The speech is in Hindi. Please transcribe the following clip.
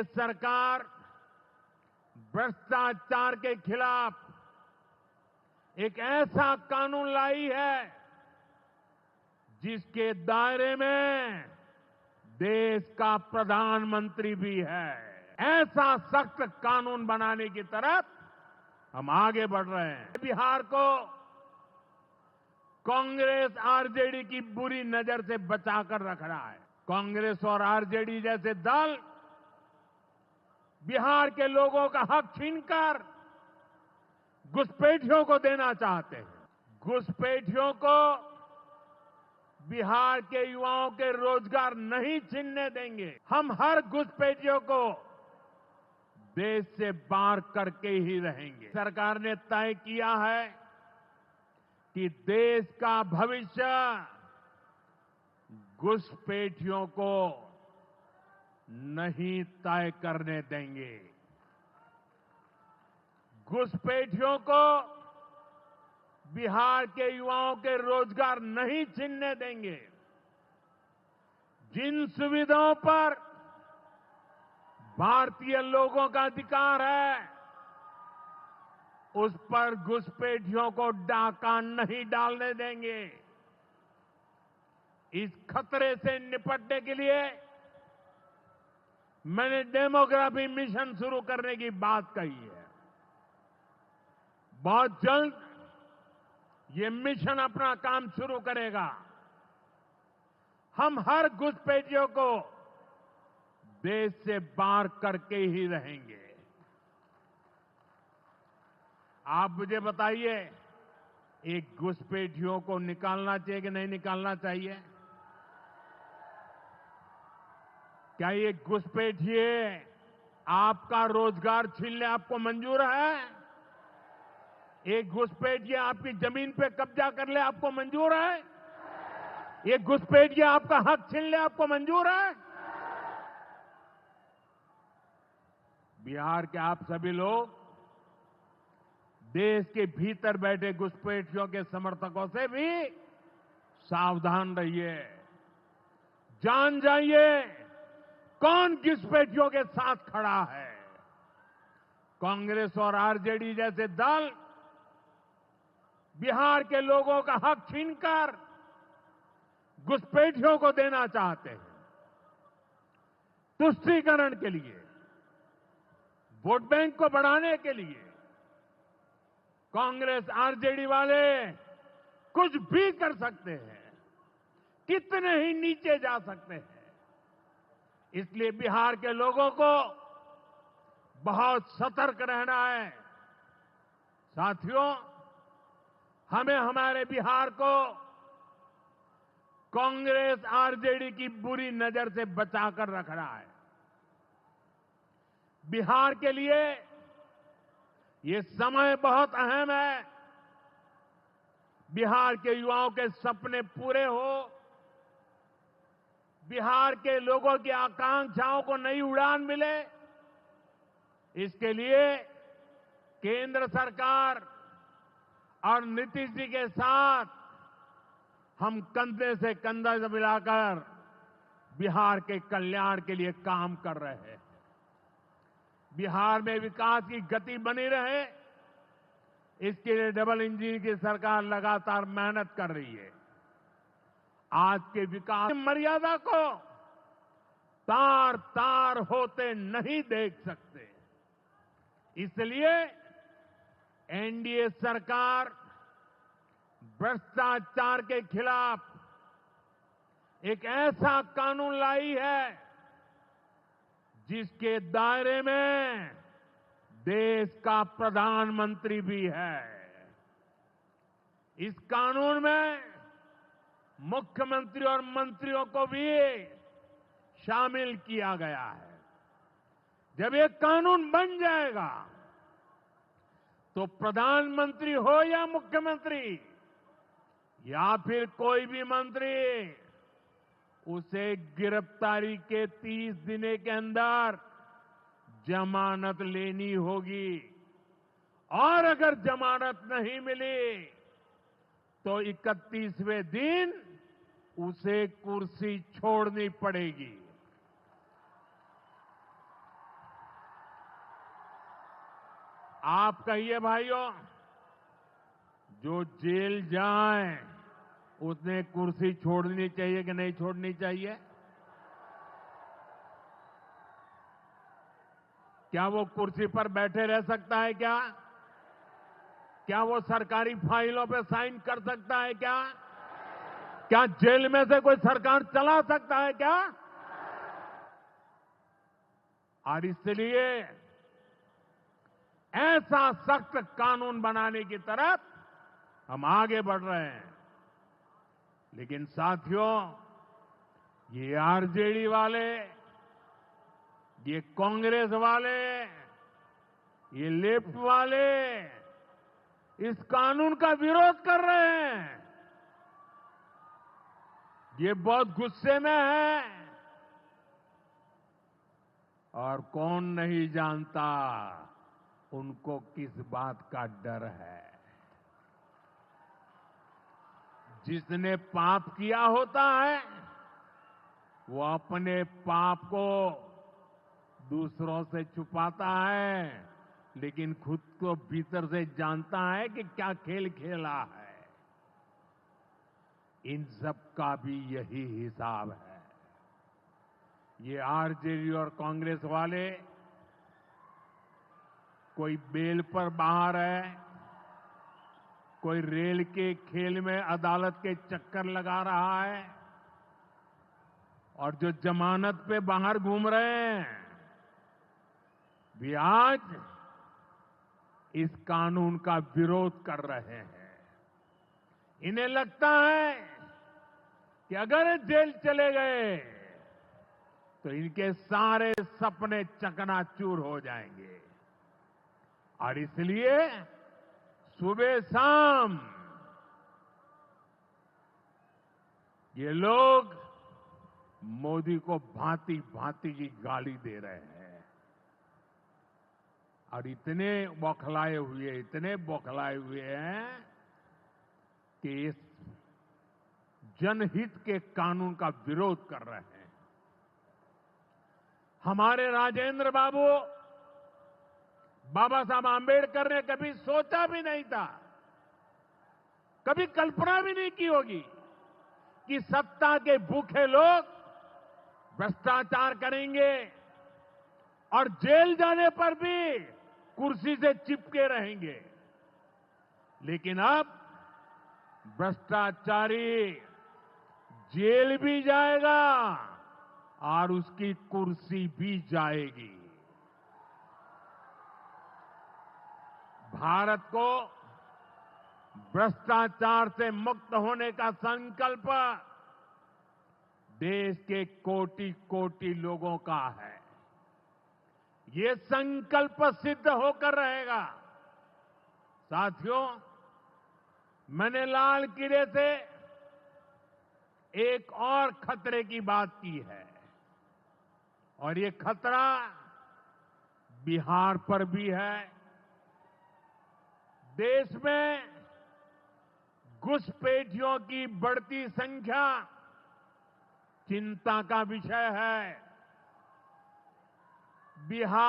एनडीए सरकार भ्रष्टाचार के खिलाफ एक ऐसा कानून लाई है जिसके दायरे में देश का प्रधानमंत्री भी है। ऐसा सख्त कानून बनाने की तरफ हम आगे बढ़ रहे हैं। बिहार को कांग्रेस आरजेडी की बुरी नजर से बचाकर रख रहा है। कांग्रेस और आरजेडी जैसे दल बिहार के लोगों का हक छीनकर घुसपैठियों को देना चाहते हैं। घुसपैठियों को बिहार के युवाओं के रोजगार नहीं छीनने देंगे। हम हर घुसपैठियों को देश से बाहर करके ही रहेंगे। सरकार ने तय किया है कि देश का भविष्य घुसपैठियों को नहीं तय करने देंगे। घुसपैठियों को बिहार के युवाओं के रोजगार नहीं छीनने देंगे। जिन सुविधाओं पर भारतीय लोगों का अधिकार है, उस पर घुसपैठियों को डाका नहीं डालने देंगे। इस खतरे से निपटने के लिए मैंने डेमोग्राफी मिशन शुरू करने की बात कही है। बहुत जल्द ये मिशन अपना काम शुरू करेगा। हम हर घुसपैठियों को देश से बाहर करके ही रहेंगे। आप मुझे बताइए, एक घुसपैठियों को निकालना चाहिए कि नहीं निकालना चाहिए? क्या ये घुसपैठिए आपका रोजगार छीन ले आपको मंजूर है? एक घुसपैठिया आपकी जमीन पे कब्जा कर ले आपको मंजूर है? एक घुसपैठिया आपका हक छीन ले आपको मंजूर है? बिहार के आप सभी लोग देश के भीतर बैठे घुसपैठियों के समर्थकों से भी सावधान रहिए। जान जाइए कौन घुसपैठियों के साथ खड़ा है। कांग्रेस और आरजेडी जैसे दल बिहार के लोगों का हक छीनकर घुसपैठियों को देना चाहते हैं। तुष्टीकरण के लिए, वोट बैंक को बढ़ाने के लिए कांग्रेस आरजेडी वाले कुछ भी कर सकते हैं, कितने ही नीचे जा सकते हैं। इसलिए बिहार के लोगों को बहुत सतर्क रहना है। साथियों, हमें हमारे बिहार को कांग्रेस आरजेडी की बुरी नजर से बचाकर रखना है। बिहार के लिए ये समय बहुत अहम है। बिहार के युवाओं के सपने पूरे हो, बिहार के लोगों की आकांक्षाओं को नई उड़ान मिले, इसके लिए केंद्र सरकार और नीतीश जी के साथ हम कंधे से कंधा मिलाकर बिहार के कल्याण के लिए काम कर रहे हैं। बिहार में विकास की गति बनी रहे, इसके लिए डबल इंजन की सरकार लगातार मेहनत कर रही है। आज के विकास मर्यादा को तार तार होते नहीं देख सकते। इसलिए एनडीए सरकार भ्रष्टाचार के खिलाफ एक ऐसा कानून लाई है जिसके दायरे में देश का प्रधानमंत्री भी है। इस कानून में मुख्यमंत्री और मंत्रियों को भी शामिल किया गया है। जब ये कानून बन जाएगा तो प्रधानमंत्री हो या मुख्यमंत्री या फिर कोई भी मंत्री, उसे गिरफ्तारी के 30 दिन के अंदर जमानत लेनी होगी और अगर जमानत नहीं मिली तो 31वें दिन उसे कुर्सी छोड़नी पड़ेगी। आप कहिए भाइयों, जो जेल जाए उसने कुर्सी छोड़नी चाहिए कि नहीं छोड़नी चाहिए? क्या वो कुर्सी पर बैठे रह सकता है क्या? क्या वो सरकारी फाइलों पे साइन कर सकता है क्या? क्या जेल में से कोई सरकार चला सकता है क्या? और इसलिए ऐसा सख्त कानून बनाने की तरफ हम आगे बढ़ रहे हैं। लेकिन साथियों, ये आरजेडी वाले, ये कांग्रेस वाले, ये लेफ्ट वाले इस कानून का विरोध कर रहे हैं। ये बहुत गुस्से में है और कौन नहीं जानता उनको किस बात का डर है। जिसने पाप किया होता है वो अपने पाप को दूसरों से छुपाता है, लेकिन खुद को भीतर से जानता है कि क्या खेल खेला है। इन सब का भी यही हिसाब है। ये आरजेडी और कांग्रेस वाले कोई बेल पर बाहर है, कोई रेल के खेल में अदालत के चक्कर लगा रहा है, और जो जमानत पे बाहर घूम रहे हैं भी आज इस कानून का विरोध कर रहे हैं। इन्हें लगता है कि अगर जेल चले गए तो इनके सारे सपने चकनाचूर हो जाएंगे, और इसलिए सुबह शाम ये लोग मोदी को भांति भांति की गाली दे रहे हैं और इतने बौखलाए हुए हैं कि इस जनहित के कानून का विरोध कर रहे हैं। हमारे राजेंद्र बाबू, बाबा साहब आंबेडकर ने कभी सोचा भी नहीं था, कभी कल्पना भी नहीं की होगी कि सत्ता के भूखे लोग भ्रष्टाचार करेंगे और जेल जाने पर भी कुर्सी से चिपके रहेंगे। लेकिन अब भ्रष्टाचारी जेल भी जाएगा और उसकी कुर्सी भी जाएगी। भारत को भ्रष्टाचार से मुक्त होने का संकल्प देश के कोटि कोटि लोगों का है। ये संकल्प सिद्ध होकर रहेगा। साथियों, मैंने लाल किले से एक और खतरे की बात की है, और ये खतरा बिहार पर भी है। देश में घुसपैठियों की बढ़ती संख्या चिंता का विषय है। बिहार